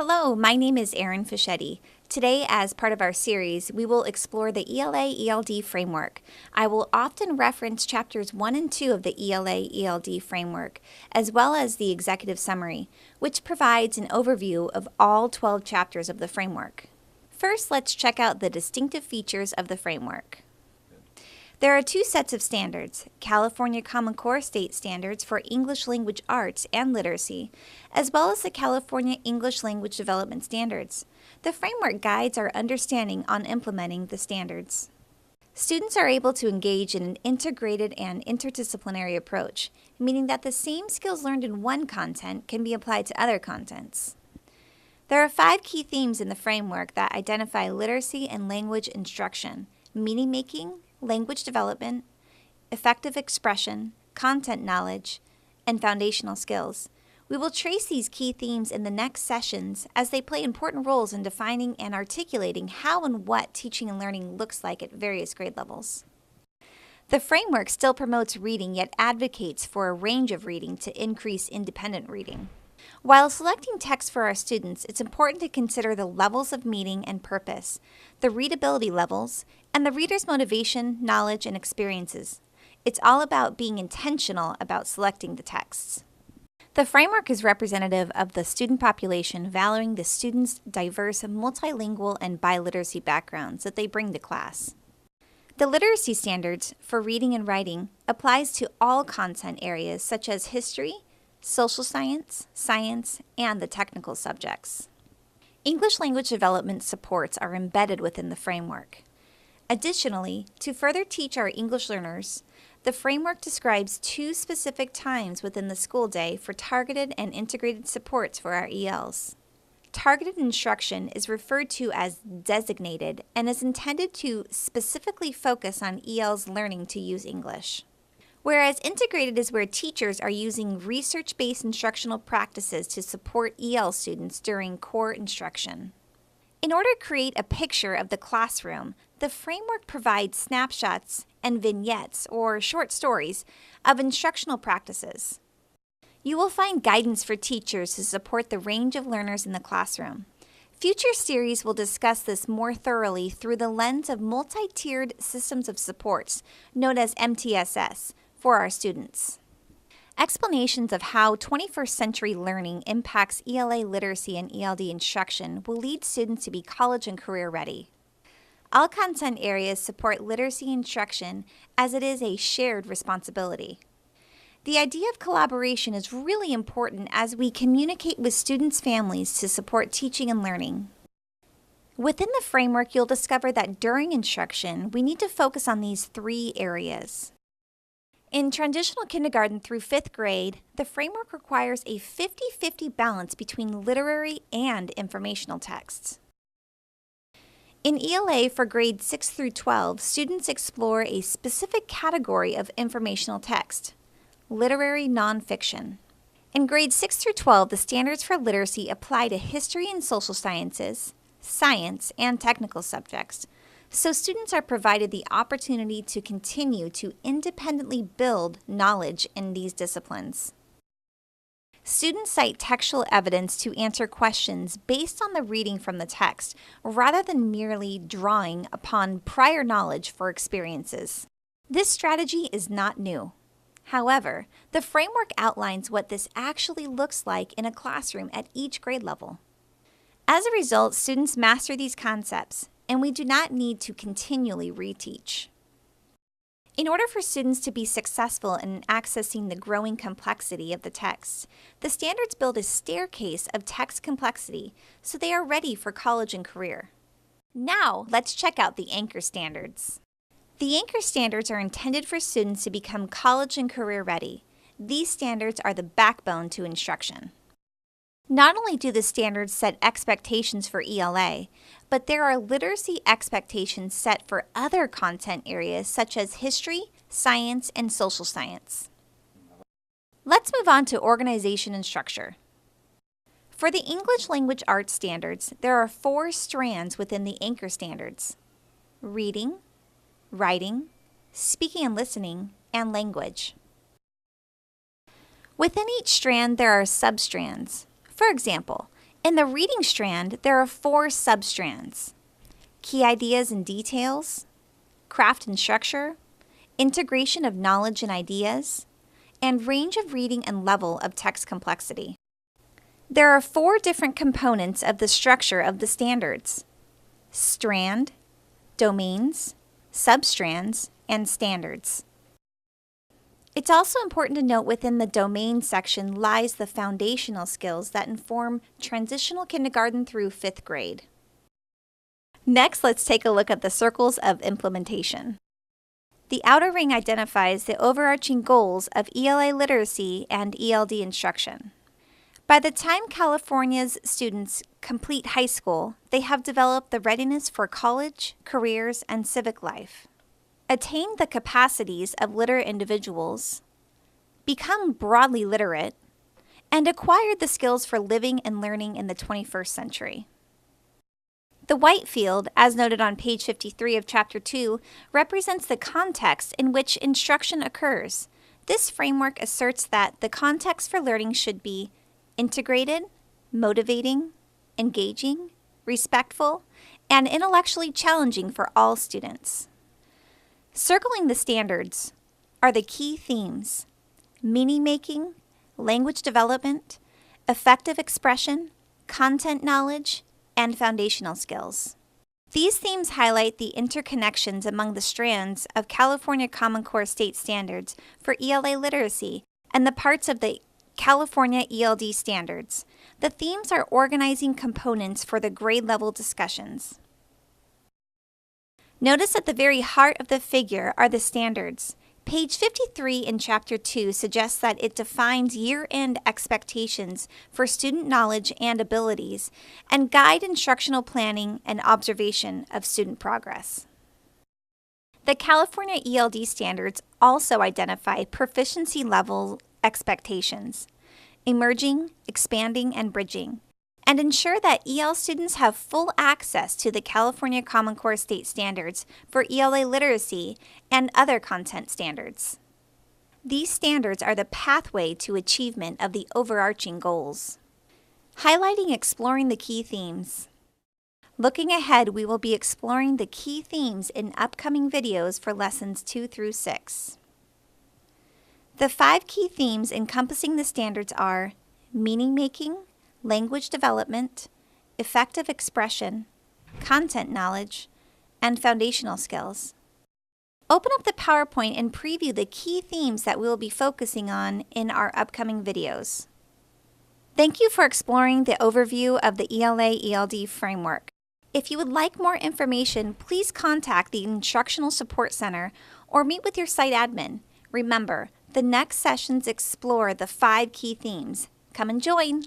Hello, my name is Erin Fischetti. Today, as part of our series, we will explore the ELA ELD Framework. I will often reference chapters 1 and 2 of the ELA ELD Framework, as well as the executive summary, which provides an overview of all 12 chapters of the framework. First, let's check out the distinctive features of the framework. There are two sets of standards, California Common Core State Standards for English Language Arts and Literacy, as well as the California English Language Development Standards. The framework guides our understanding on implementing the standards. Students are able to engage in an integrated and interdisciplinary approach, meaning that the same skills learned in one content can be applied to other contents. There are 5 key themes in the framework that identify literacy and language instruction: meaning making, language development, effective expression, content knowledge, and foundational skills. We will trace these key themes in the next sessions as they play important roles in defining and articulating how and what teaching and learning looks like at various grade levels. The framework still promotes reading, yet advocates for a range of reading to increase independent reading. While selecting text for our students, it's important to consider the levels of meaning and purpose, the readability levels, and the reader's motivation, knowledge, and experiences. It's all about being intentional about selecting the texts. The framework is representative of the student population, valuing the students' diverse multilingual and biliteracy backgrounds that they bring to class. The literacy standards for reading and writing applies to all content areas such as history, social science, science, and the technical subjects. English language development supports are embedded within the framework. Additionally, to further teach our English learners, the framework describes 2 specific times within the school day for targeted and integrated supports for our ELs. Targeted instruction is referred to as designated and is intended to specifically focus on ELs learning to use English. Whereas integrated is where teachers are using research-based instructional practices to support EL students during core instruction. In order to create a picture of the classroom, the framework provides snapshots and vignettes, or short stories, of instructional practices. You will find guidance for teachers to support the range of learners in the classroom. Future series will discuss this more thoroughly through the lens of multi-tiered systems of supports, known as MTSS, for our students. Explanations of how 21st century learning impacts ELA literacy and ELD instruction will lead students to be college and career ready. All content areas support literacy instruction as it is a shared responsibility. The idea of collaboration is really important as we communicate with students' families to support teaching and learning. Within the framework, you'll discover that during instruction, we need to focus on these 3 areas. In transitional kindergarten through 5th grade, the framework requires a 50-50 balance between literary and informational texts. In ELA for grades 6 through 12, students explore a specific category of informational text, literary nonfiction. In grades 6 through 12, the standards for literacy apply to history and social sciences, science, and technical subjects, so students are provided the opportunity to continue to independently build knowledge in these disciplines. Students cite textual evidence to answer questions based on the reading from the text, rather than merely drawing upon prior knowledge for experiences. This strategy is not new. However, the framework outlines what this actually looks like in a classroom at each grade level. As a result, students master these concepts, and we do not need to continually reteach. In order for students to be successful in accessing the growing complexity of the text, the standards build a staircase of text complexity so they are ready for college and career. Now, let's check out the anchor standards. The anchor standards are intended for students to become college and career ready. These standards are the backbone to instruction. Not only do the standards set expectations for ELA, but there are literacy expectations set for other content areas such as history, science, and social science. Let's move on to organization and structure. For the English Language Arts standards, there are 4 strands within the anchor standards: reading, writing, speaking and listening, and language. Within each strand, there are substrands. For example, In the reading strand, there are 4 substrands: key ideas and details, craft and structure, integration of knowledge and ideas, and range of reading and level of text complexity. There are 4 different components of the structure of the standards: strand, domains, substrands, and standards. It's also important to note within the domain section lies the foundational skills that inform transitional kindergarten through 5th grade. Next, let's take a look at the circles of implementation. The outer ring identifies the overarching goals of ELA literacy and ELD instruction. By the time California's students complete high school, they have developed the readiness for college, careers, and civic life, attained the capacities of literate individuals, become broadly literate, and acquired the skills for living and learning in the 21st century. The white field, as noted on page 53 of Chapter 2, represents the context in which instruction occurs. This framework asserts that the context for learning should be integrated, motivating, engaging, respectful, and intellectually challenging for all students. Circling the standards are the key themes: meaning-making, language development, effective expression, content knowledge, and foundational skills. These themes highlight the interconnections among the strands of California Common Core State Standards for ELA literacy and the parts of the California ELD standards. The themes are organizing components for the grade-level discussions. Notice at the very heart of the figure are the standards. Page 53 in Chapter 2 suggests that it defines year-end expectations for student knowledge and abilities and guide instructional planning and observation of student progress. The California ELD standards also identify proficiency level expectations, emerging, expanding, and bridging, and ensure that EL students have full access to the California Common Core State Standards for ELA literacy and other content standards. These standards are the pathway to achievement of the overarching goals. Highlighting exploring the key themes. Looking ahead, we will be exploring the key themes in upcoming videos for lessons 2 through 6. The 5 key themes encompassing the standards are meaning-making, language development, effective expression, content knowledge, and foundational skills. Open up the PowerPoint and preview the key themes that we will be focusing on in our upcoming videos. Thank you for exploring the overview of the ELA ELD framework. If you would like more information, please contact the Instructional Support Center or meet with your site admin. Remember, the next sessions explore the 5 key themes. Come and join!